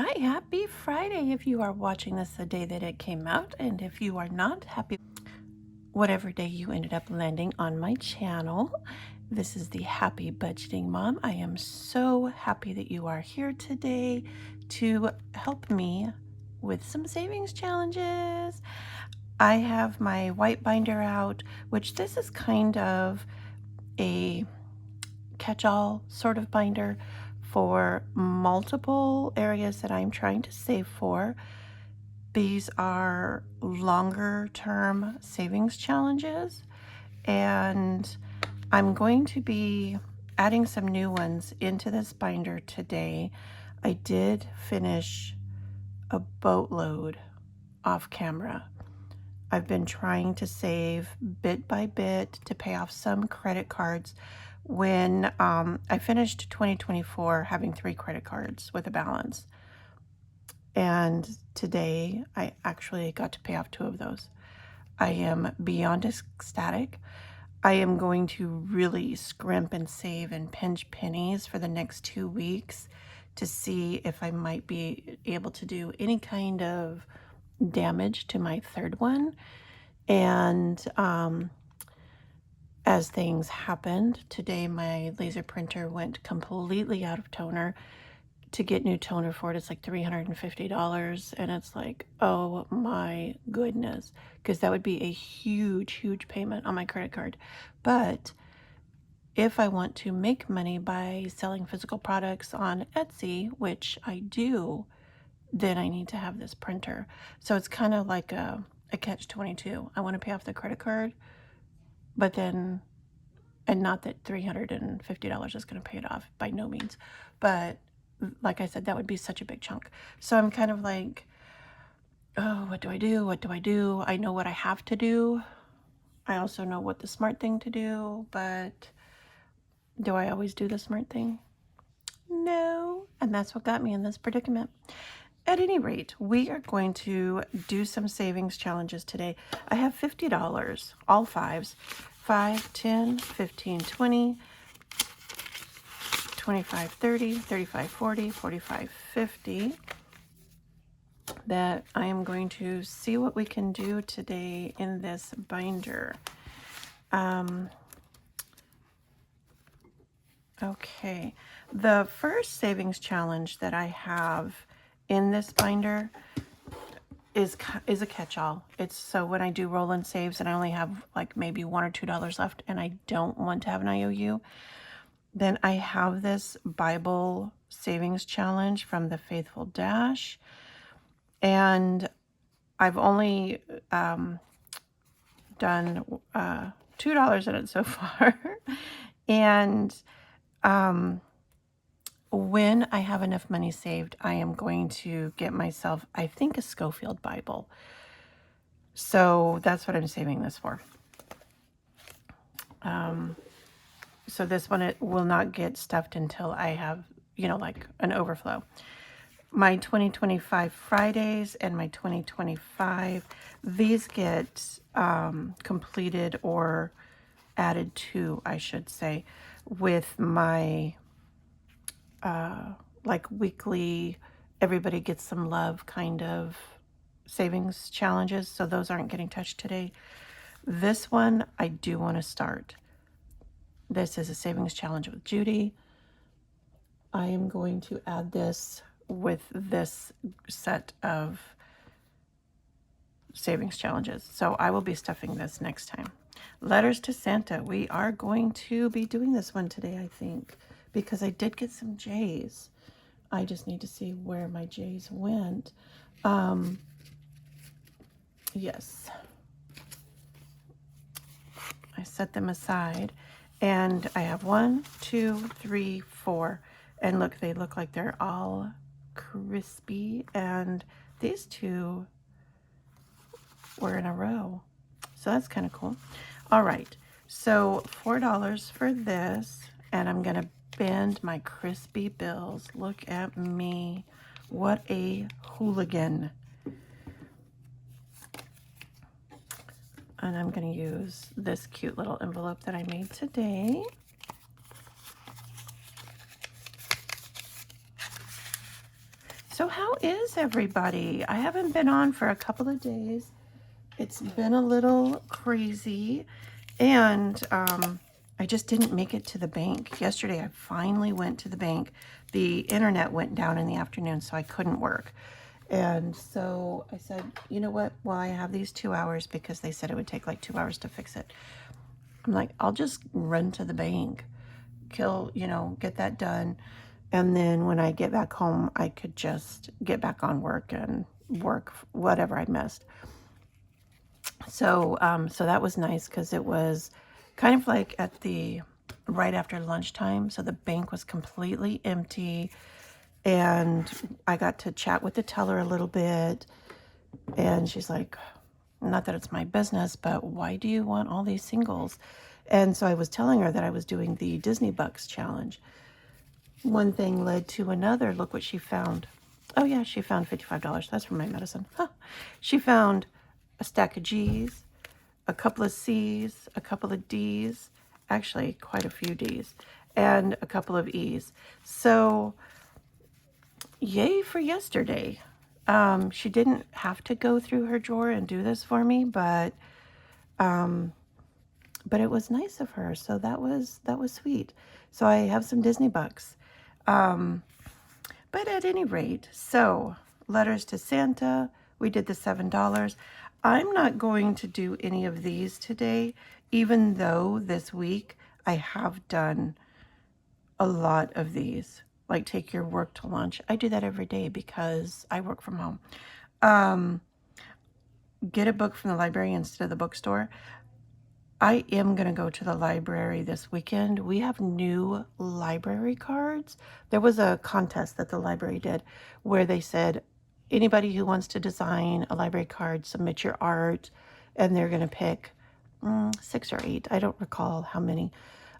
Hi, happy Friday if you are watching this the day that it came out, and if you are not, happy whatever day you ended up landing on my channel. This is the Happy Budgeting Mom. I am so happy that you are here today to help me with some savings challenges. I have my white binder out, which this is kind of a catch-all sort of binder for multiple areas that I'm trying to save for. These are longer term savings challenges, and I'm going to be adding some new ones into this binder today. I did finish a boatload off camera. I've been trying to save bit by bit to pay off some credit cards. When I finished 2024 having 3 credit cards with a balance, and today I actually got to pay off 2 of those. I am beyond ecstatic. I am going to really scrimp and save and pinch pennies for the next 2 weeks to see if I might be able to do any kind of damage to my third one. And as things happened, today my laser printer went completely out of toner. To get new toner for it, it's like $350, and it's like, oh my goodness, because that would be a huge payment on my credit card. But if I want to make money by selling physical products on Etsy, which I do, then I need to have this printer. So it's kind of like a catch-22. I want to pay off the credit card, but then, and not that $350 is going to pay it off, by no means, but like I said, that would be such a big chunk. So I'm kind of like, oh, what do I do? What do I do? I know what I have to do. I also know what the smart thing to do, but do I always do the smart thing? No. And that's what got me in this predicament. At any rate, we are going to do some savings challenges today. I have $50, all fives, 5, 10, 15, 20, 25, 30, 35, 40, 45, 50, that I am going to see what we can do today in this binder. Okay, the first savings challenge that I have in this binder is a catch-all. It's so when I do roll-in saves and I only have like maybe $1 or $2 left and I don't want to have an IOU, then I have this Bible savings challenge from the Faithful Dash, and I've only done $2 in it so far. And when I have enough money saved, I am going to get myself, I think, a Schofield Bible. So that's what I'm saving this for. So this one, it will not get stuffed until I have, like an overflow. My 2025 Fridays and my 2025, these get completed or added to, I should say, with my like weekly, everybody gets some love kind of savings challenges. So those aren't getting touched today. This one I do want to start. This is a savings challenge with Judy. I am going to add this with this set of savings challenges. So I will be stuffing this next time. Letters to Santa. We are going to be doing this one today, I think, because I did get some J's. I just need to see where my J's went. Yes. I set them aside, and I have 1, 2, 3, 4. And look, they look like they're all crispy, and these 2 were in a row. So that's kind of cool. All right, so $4 for this, and I'm gonna bend my crispy bills. Look at me. What a hooligan. And I'm gonna use this cute little envelope that I made today. So how is everybody? I haven't been on for a couple of days. It's been a little crazy, and I just didn't make it to the bank. Yesterday, I finally went to the bank. The internet went down in the afternoon, so I couldn't work. And so I said, you know what? Well, I have these 2 hours because they said it would take like 2 hours to fix it. I'm like, I'll just run to the bank, get that done. And then when I get back home, I could just get back on work and work whatever I missed. So, so that was nice because it was kind of like right after lunchtime. So the bank was completely empty, and I got to chat with the teller a little bit. And she's like, not that it's my business, but why do you want all these singles? And so I was telling her that I was doing the Disney Bucks challenge. One thing led to another. Look what she found. Oh yeah, she found $55. That's for my medicine. Huh. She found a stack of G's, a couple of C's, a couple of D's, actually quite a few D's, and a couple of E's. So yay for yesterday. She didn't have to go through her drawer and do this for me, but it was nice of her. So that was sweet. So I have some Disney bucks. But at any rate, so letters to Santa, we did the $7. I'm not going to do any of these today, even though this week I have done a lot of these, like take your work to lunch. I do that every day because I work from home. Get a book from the library instead of the bookstore. I am going to go to the library this weekend. We have new library cards. There was a contest that the library did where they said, anybody who wants to design a library card, submit your art, and they're going to pick 6 or 8. I don't recall how many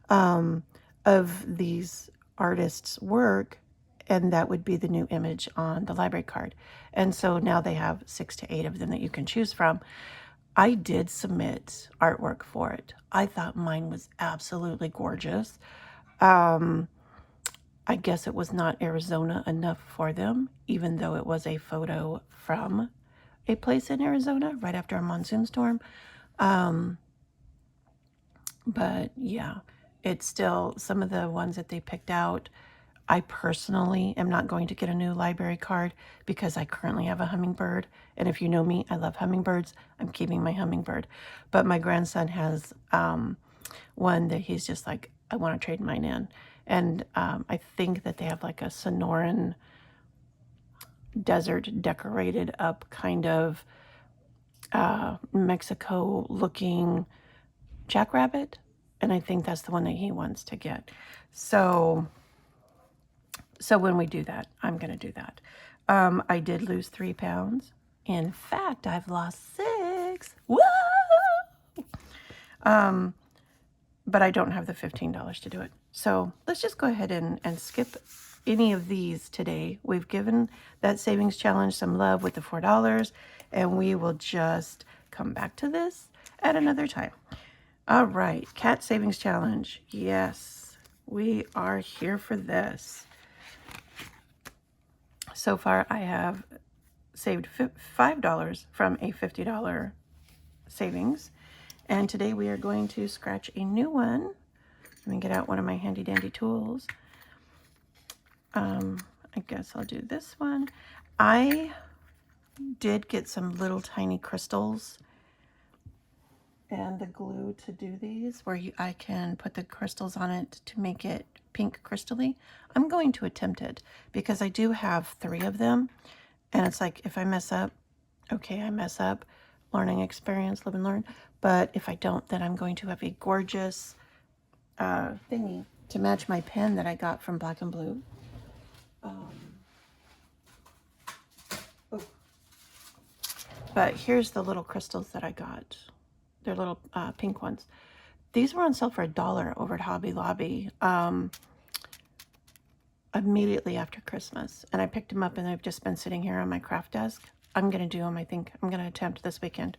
of these artists' work, and that would be the new image on the library card. And so now they have 6 to 8 of them that you can choose from. I did submit artwork for it. I thought mine was absolutely gorgeous. I guess it was not Arizona enough for them, even though it was a photo from a place in Arizona right after a monsoon storm. But yeah, it's still some of the ones that they picked out. I personally am not going to get a new library card because I currently have a hummingbird. And if you know me, I love hummingbirds. I'm keeping my hummingbird. But my grandson has one that he's just like, I want to trade mine in. And I think that they have like a Sonoran desert decorated up kind of Mexico looking jackrabbit. And I think that's the one that he wants to get. So when we do that, I'm going to do that. I did lose 3 pounds. In fact, I've lost 6. Whoa! But I don't have the $15 to do it. So let's just go ahead and skip any of these today. We've given that savings challenge some love with the $4, and we will just come back to this at another time. All right, cat savings challenge. Yes, we are here for this. So far, I have saved $5 from a $50 savings. And today we are going to scratch a new one. Let me get out one of my handy dandy tools. I guess I'll do this one. I did get some little tiny crystals and the glue to do these where I can put the crystals on it to make it pink crystally. I'm going to attempt it because I do have 3 of them, and it's like if I mess up, okay, I mess up, learning experience, live and learn. But if I don't, then I'm going to have a gorgeous thingy to match my pen that I got from Black and Blue. But here's the little crystals that I got. They're little pink ones. These were on sale for $1 over at Hobby Lobby immediately after Christmas. And I picked them up and they've just been sitting here on my craft desk. I'm going to do them, I think. I'm going to attempt this weekend.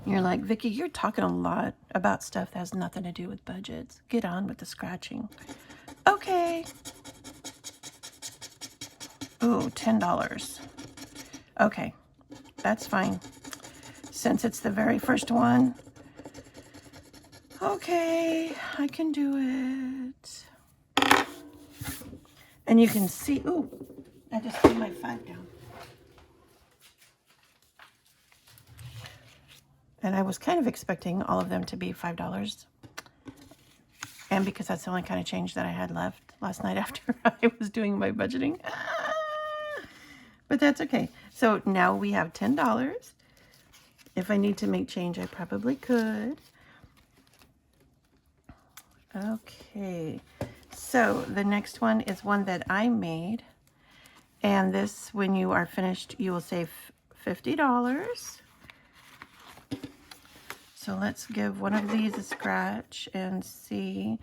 You're like, Vicky, you're talking a lot about stuff that has nothing to do with budgets. Get on with the scratching. Okay. Ooh, $10. Okay, that's fine. Since it's the very first one. Okay, I can do it. And you can see, ooh, I just put my 5 down. And I was kind of expecting all of them to be $5. And because that's the only kind of change that I had left last night after I was doing my budgeting. But that's okay. So now we have $10. If I need to make change, I probably could. Okay. So the next one is one that I made. And this, when you are finished, you will save $50. So let's give one of these a scratch and see.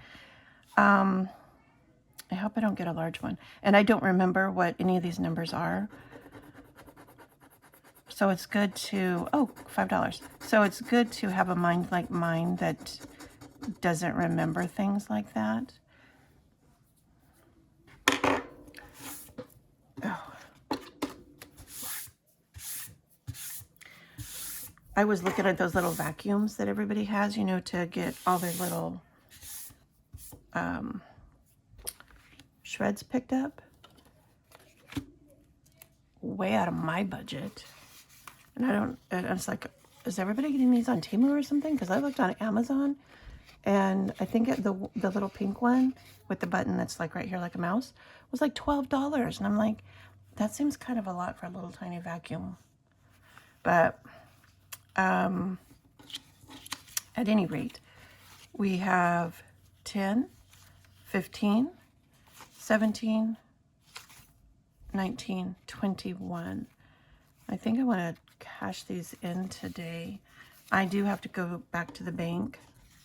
I hope I don't get a large one. And I don't remember what any of these numbers are. So it's good to, oh, $5. So it's good to have a mind like mine that doesn't remember things like that. Oh. I was looking at those little vacuums that everybody has, you know, to get all their little shreds picked up. Way out of my budget. And I was like, is everybody getting these on Temu or something? Because I looked on Amazon, and I think the little pink one with the button that's like right here like a mouse was like $12. And I'm like, that seems kind of a lot for a little tiny vacuum. But at any rate, we have 10, 15, 17, 19, 21. I think I want to cash these in today. I do have to go back to the bank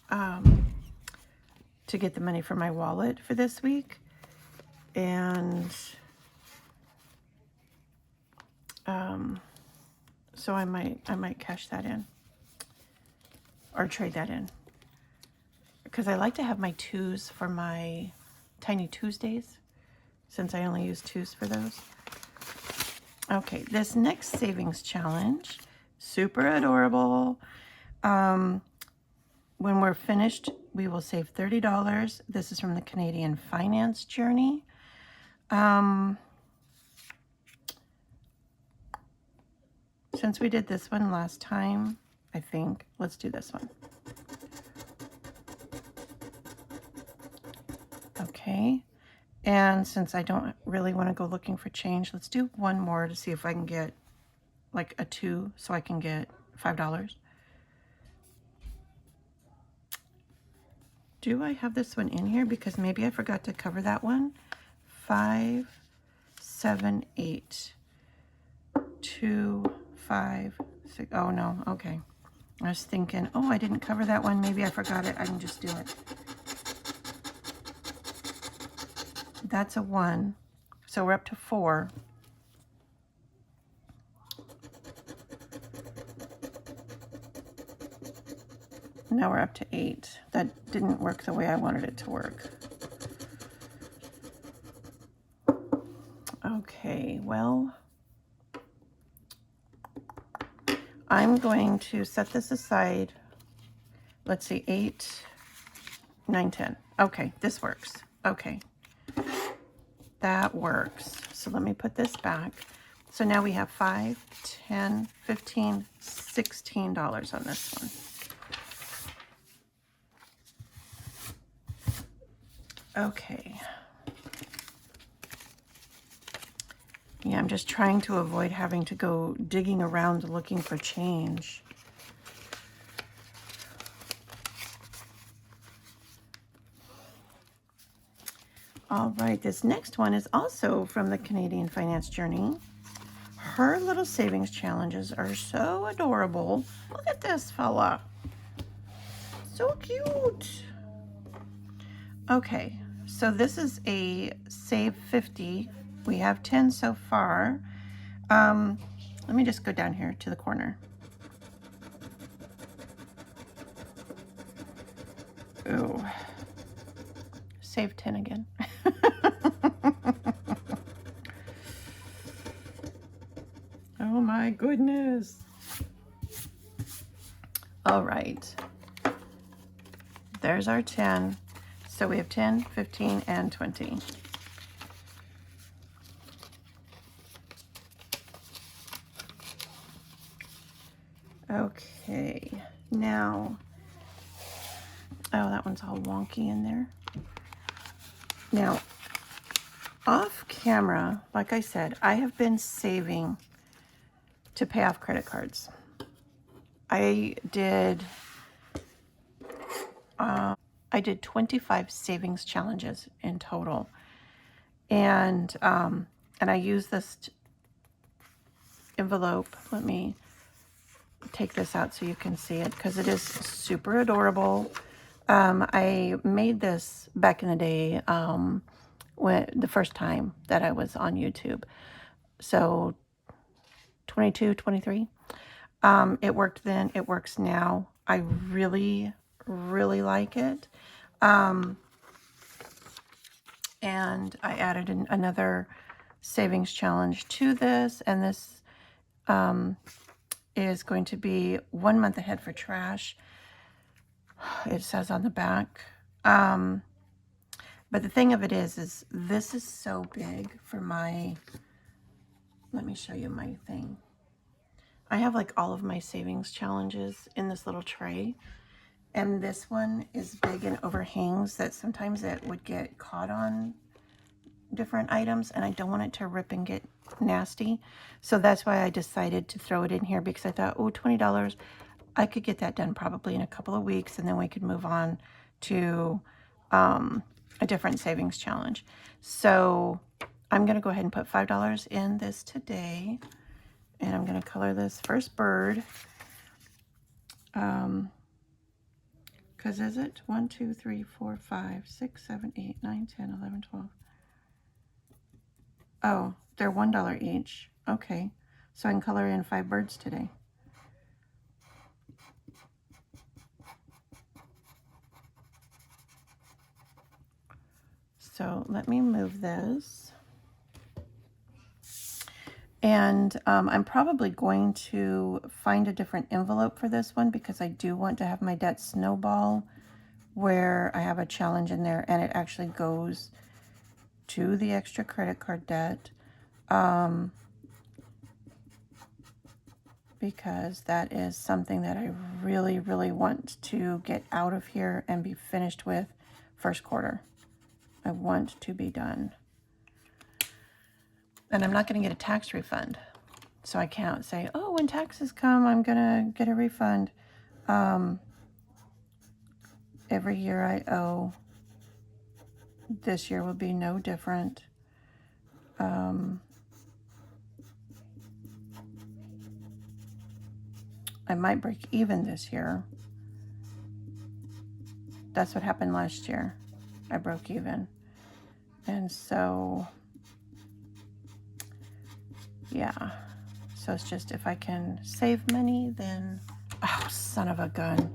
to get the money for my wallet for this week. And so I might cash that in or trade that in, because I like to have my 2s for my Tiny Tuesdays, since I only use 2s for those. Okay, this next savings challenge, super adorable. When we're finished, we will save $30. This is from the Canadian Finance Journey. Since we did this one last time, I think, let's do this one. Okay. And since I don't really want to go looking for change, let's do one more to see if I can get like a 2 so I can get $5. Do I have this one in here? Because maybe I forgot to cover that one. 5, 7, 8, 2, 5, 6. Oh no, okay. I was thinking, oh, I didn't cover that one. Maybe I forgot it. I can just do it. That's a 1. So we're up to 4. Now we're up to 8. That didn't work the way I wanted it to work. Okay, well, I'm going to set this aside. Let's see, 8, 9, 10. Okay, this works. Okay, that works. So let me put this back. So now we have 5, 10, 15, $16 on this one. Okay. Yeah, I'm just trying to avoid having to go digging around looking for change. All right, this next one is also from the Canadian Finance Journey. Her little savings challenges are so adorable. Look at this fella. So cute. Okay, so this is a save 50. We have 10 so far. Let me just go down here to the corner. Ooh, save 10 again. my goodness. All right. There's our 10. So we have 10, 15, and 20. Okay. Now, oh, that one's all wonky in there. Now, off camera, like I said, I have been saving to pay off credit cards. I did 25 savings challenges in total, and I use this envelope. Let me take this out so you can see it because it is super adorable. I made this back in the day when the first time that I was on YouTube, so 22, 23. It worked then, it works now. I really, really like it. And I added another savings challenge to this, and this is going to be 1 month ahead for trash. It says on the back. But the thing of it is this is so big for my, let me show you my thing. I have like all of my savings challenges in this little tray. And this one is big and overhangs that sometimes it would get caught on different items, and I don't want it to rip and get nasty. So that's why I decided to throw it in here, because I thought, oh, $20, I could get that done probably in a couple of weeks, and then we could move on to a different savings challenge. So I'm going to go ahead and put $5 in this today, and I'm going to color this first bird. Because is it 1, 2, 3, 4, 5, 6, 7, 8, 9, 10, 11, 12. Oh, they're $1 each. Okay, so I can color in 5 birds today. So let me move this. And I'm probably going to find a different envelope for this one, because I do want to have my debt snowball where I have a challenge in there and it actually goes to the extra credit card debt. Because that is something that I really, really want to get out of here and be finished with first quarter. I want to be done. And I'm not going to get a tax refund. So I can't say, oh, when taxes come, I'm going to get a refund. Every year I owe. This year will be no different. I might break even this year. That's what happened last year. I broke even. And so, yeah. So it's just, if I can save money, then, oh, son of a gun.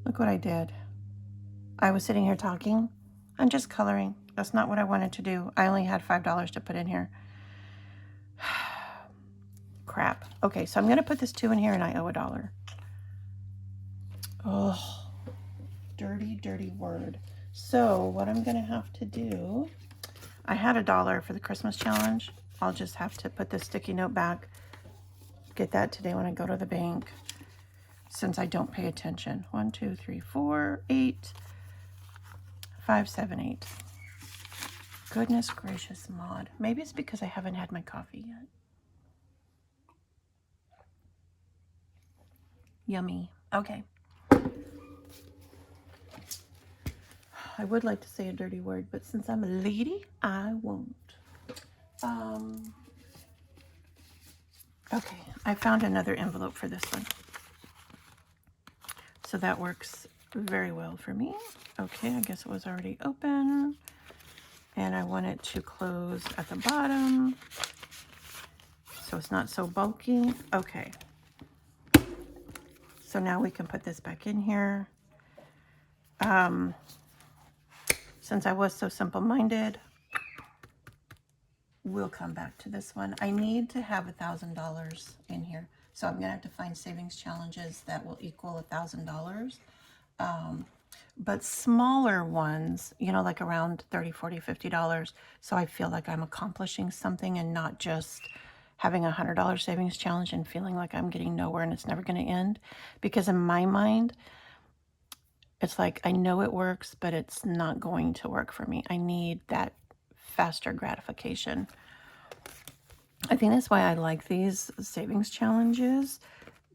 Look what I did. I was sitting here talking. I'm just coloring. That's not what I wanted to do. I only had $5 to put in here. Crap. Okay, so I'm going to put this 2 in here, and I owe $1. Oh, dirty, dirty word. So what I'm going to have to do, I had $1 for the Christmas challenge. I'll just have to put the sticky note back, get that today when I go to the bank, since I don't pay attention. 1, 2, 3, 4, 8, 5, 7, 8. Goodness gracious, Maud. Maybe it's because I haven't had my coffee yet. Yummy. Okay. I would like to say a dirty word, but since I'm a lady, I won't. Okay, I found another envelope for this one. So that works very well for me. Okay, I guess it was already open. And I want it to close at the bottom, so it's not so bulky. Okay. So now we can put this back in here. Since I was so simple-minded, we'll come back to this one. I need to have $1,000 in here. So I'm going to have to find savings challenges that will equal $1,000. But smaller ones, you know, like around $30, $40, $50. So I feel like I'm accomplishing something and not just having a $100 savings challenge and feeling like I'm getting nowhere and it's never going to end. Because in my mind, it's like I know it works, but it's not going to work for me. I need that faster gratification. I think that's why I like these savings challenges,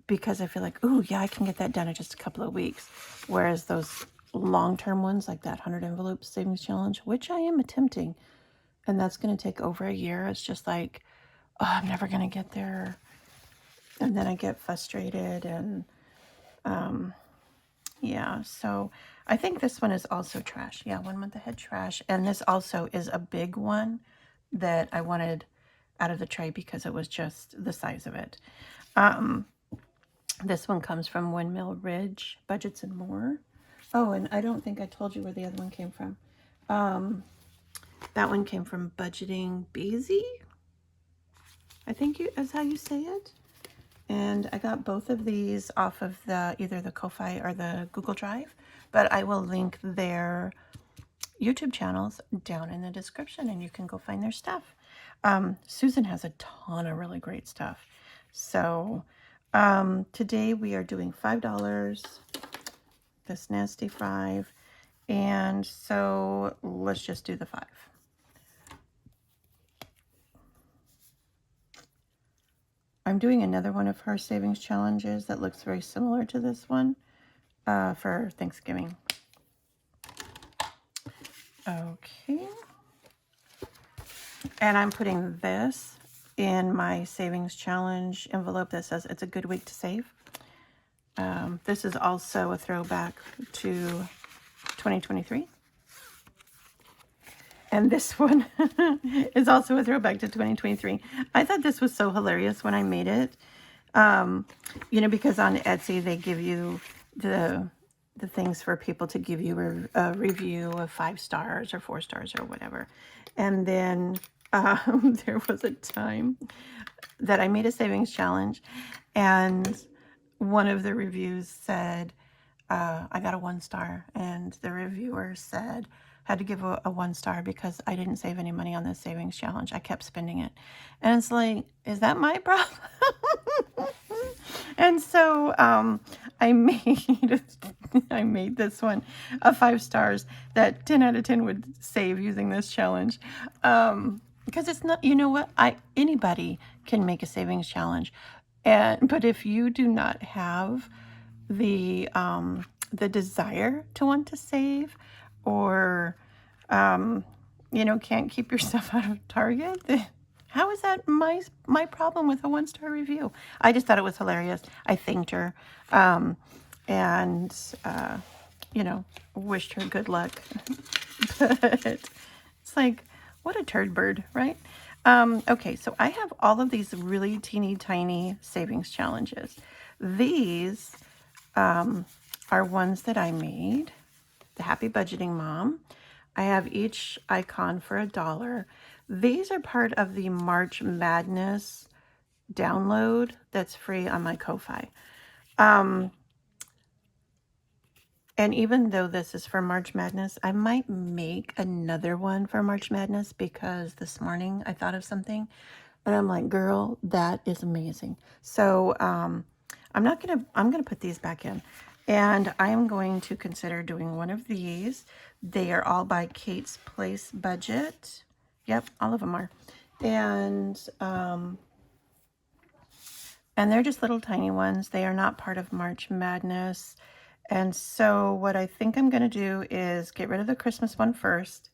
because I feel like, ooh, yeah, I can get that done in just a couple of weeks. Whereas those long-term ones, like that 100 envelope savings challenge, which I am attempting, and that's going to take over a year. It's just like, oh, I'm never going to get there. And then I get frustrated and, yeah, so I think this one is also trash. Yeah, 1 month ahead trash. And this also is a big one that I wanted out of the tray because it was just the size of it. This one comes from Windmill Ridge, Budgets and More. Oh, and I don't think I told you where the other one came from. That one came from Budgeting Beezy, I think is how you say it. And I got both of these off of either the Ko-Fi or the Google Drive, but I will link their YouTube channels down in the description and you can go find their stuff. Susan has a ton of really great stuff. So today we are doing $5, this nasty 5. And so let's just do the 5. I'm doing another one of her savings challenges that looks very similar to this one for Thanksgiving. Okay. And I'm putting this in my savings challenge envelope that says it's a good week to save. This is also a throwback to 2023. And this one is also a throwback to 2023. I thought this was so hilarious when I made it. You know, because on Etsy, they give you the things for people to give you a review of 5 stars or 4 stars or whatever. And then there was a time that I made a savings challenge and one of the reviews said, I got a 1 star, and the reviewer said, had to give a 1 star because I didn't save any money on this savings challenge. I kept spending it. And it's like, is that my problem? And so I made this one a 5 stars that 10 out of 10 would save using this challenge. Because it's not, you know what, anybody can make a savings challenge. But if you do not have the desire to want to save, or you know, can't keep yourself out of Target, how is that my problem with a 1-star review? I just thought it was hilarious. I thanked her and you know, wished her good luck. But it's like, what a turd bird, right? Okay, so I have all of these really teeny tiny savings challenges. These are ones that I made, the Happy Budgeting Mom. I have each icon for $1. These are part of the March Madness download that's free on my Ko-Fi. And even though this is for March Madness, I might make another one for March Madness because this morning I thought of something and I'm like, girl, that is amazing. So I'm gonna put these back in, and I am going to consider doing one of these. They are all by Kate's Place Budget. Yep, all of them are. And they're just little tiny ones. They are not part of March Madness. And so what I think I'm going to do is get rid of the Christmas one first.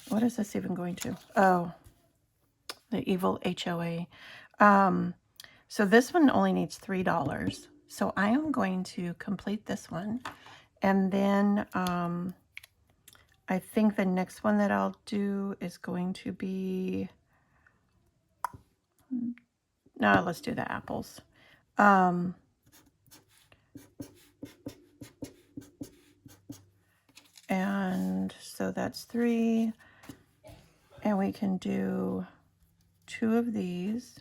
What is this even going to? Oh, the evil HOA. So this one only needs $3. So I am going to complete this one. And then I think the next one that I'll do is going to be... No, let's do the apples. And so that's 3. And we can do 2 of these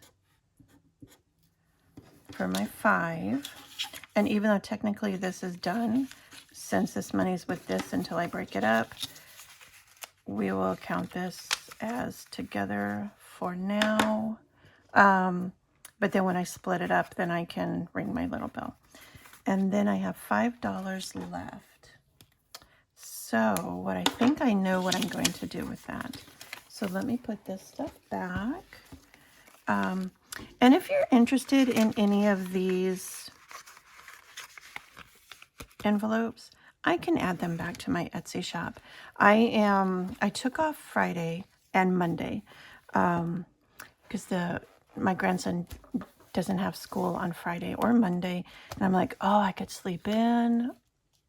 for my 5. And even though technically this is done, since this money's with this until I break it up, we will count this as together for now. But then when I split it up, then I can ring my little bell. And then I have $5 left. So what I think I know what I'm going to do with that. So let me put this stuff back. And if you're interested in any of these envelopes, I can add them back to my Etsy shop. I took off Friday and Monday because my grandson doesn't have school on Friday or Monday. And I'm like, oh, I could sleep in.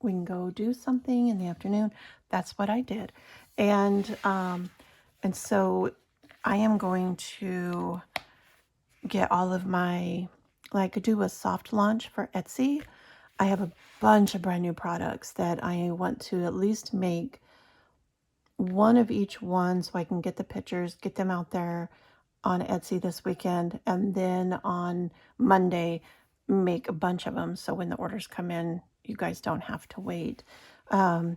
We can go do something in the afternoon. That's what I did. And so I am going to get all of my, like, do a soft launch for Etsy. I have a bunch of brand new products that I want to at least make one of each one so I can get the pictures, get them out there on Etsy this weekend, and then on Monday make a bunch of them so when the orders come in, you guys don't have to wait. I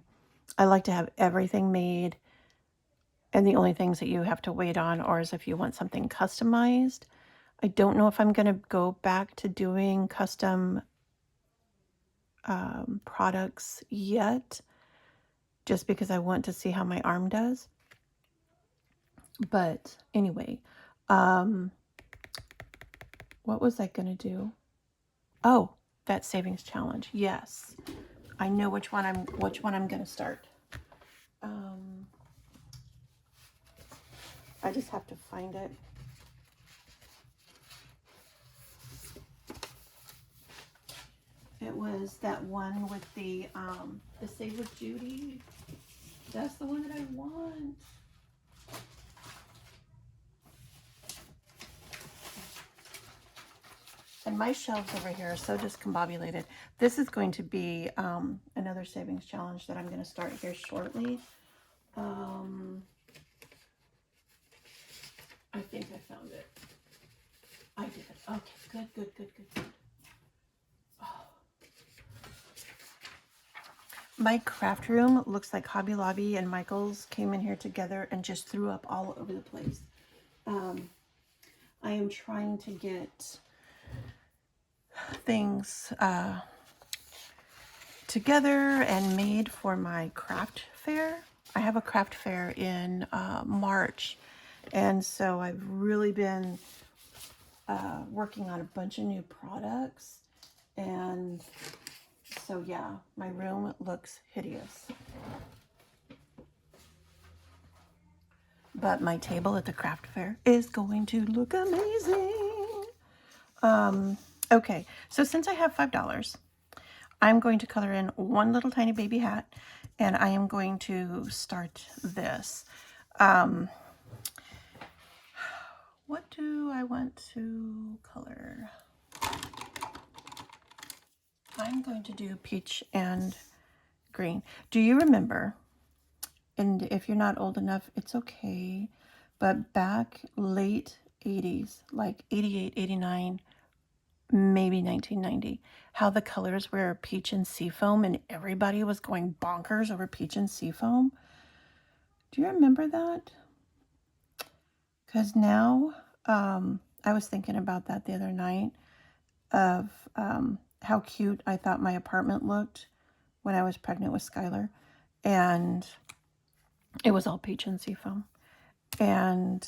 like to have everything made, and the only things that you have to wait on or is if you want something customized. I don't know if I'm going to go back to doing custom products yet, just because I want to see how my arm does. But anyway, what was I going to do? Oh, that savings challenge. Yes, I know which one I'm going to start. I just have to find it. It was that one with the Save with Judy. That's the one that I want. And my shelves over here are so discombobulated. This is going to be another savings challenge that I'm going to start here shortly. I think I found it. I did. Okay, good. Oh. My craft room looks like Hobby Lobby and Michael's came in here together and just threw up all over the place. I am trying to get things together and made for my craft fair. I have a craft fair in March, and so I've really been working on a bunch of new products, and so yeah, my room looks hideous. But my table at the craft fair is going to look amazing. Okay, so since I have $5, I'm going to color in one little tiny baby hat, and I am going to start this. What do I want to color? I'm going to do peach and green. Do you remember, and if you're not old enough, it's okay, but back late 80s, like 88, 89, maybe 1990, how the colors were peach and seafoam and everybody was going bonkers over peach and seafoam? Do you remember that? Because now, I was thinking about that the other night of how cute I thought my apartment looked when I was pregnant with Skylar, and it was all peach and seafoam. And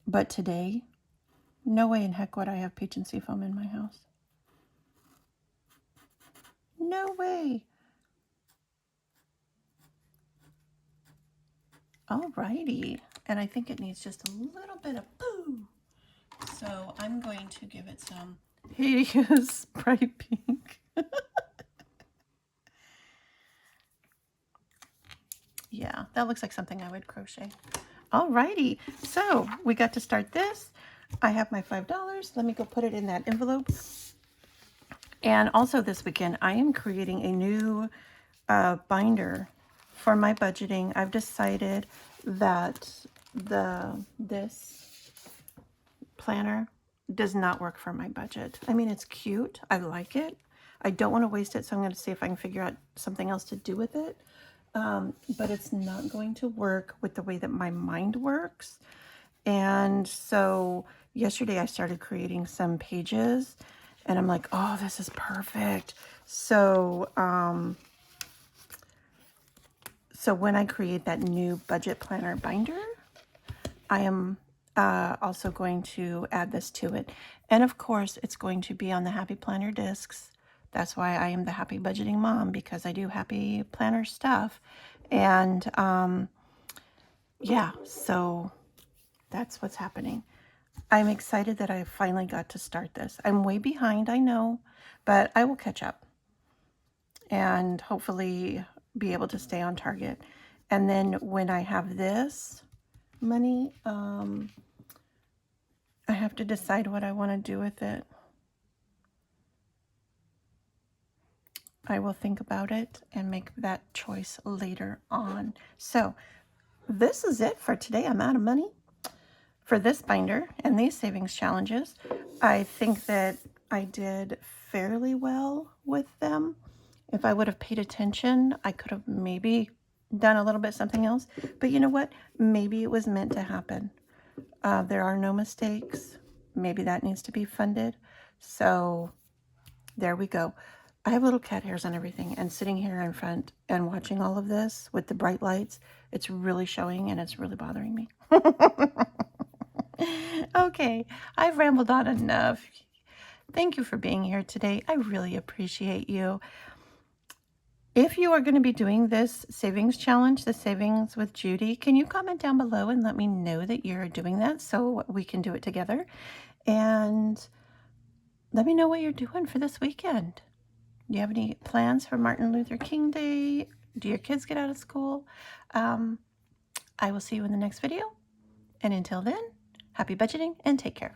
but today, no way in heck would I have peach and seafoam in my house. No way. Alrighty, and I think it needs just a little bit of boo. So I'm going to give it some hideous bright pink. Yeah, that looks like something I would crochet. Alrighty, so we got to start this. I have my $5. Let me go put it in that envelope. And also this weekend, I am creating a new binder for my budgeting. I've decided that this planner does not work for my budget. I mean, it's cute. I like it. I don't want to waste it, so I'm going to see if I can figure out something else to do with it. But it's not going to work with the way that my mind works. And so yesterday I started creating some pages, and I'm like, oh, this is perfect. So, so when I create that new budget planner binder, I am also going to add this to it. And of course, it's going to be on the Happy Planner discs. That's why I am the Happy Budgeting Mom, because I do Happy Planner stuff. And yeah, so that's what's happening. I'm excited that I finally got to start this. I'm way behind, I know, but I will catch up and hopefully be able to stay on target. And then when I have this money, I have to decide what I want to do with it. I will think about it and make that choice later on. So this is it for today. I'm out of money for this binder and these savings challenges. I think that I did fairly well with them. If I would have paid attention, I could have maybe done a little bit something else. But you know what? Maybe it was meant to happen. There are no mistakes. Maybe that needs to be funded. So there we go. I have little cat hairs on everything, and sitting here in front and watching all of this with the bright lights, it's really showing and it's really bothering me. Okay, I've rambled on enough. Thank you for being here today. I really appreciate you. If you are going to be doing this savings challenge, the Savings with Judy, can you comment down below and let me know that you're doing that so we can do it together? And let me know what you're doing for this weekend. Do you have any plans for Martin Luther King Day? Do your kids get out of school? I will see you in the next video. And until then, happy budgeting and take care.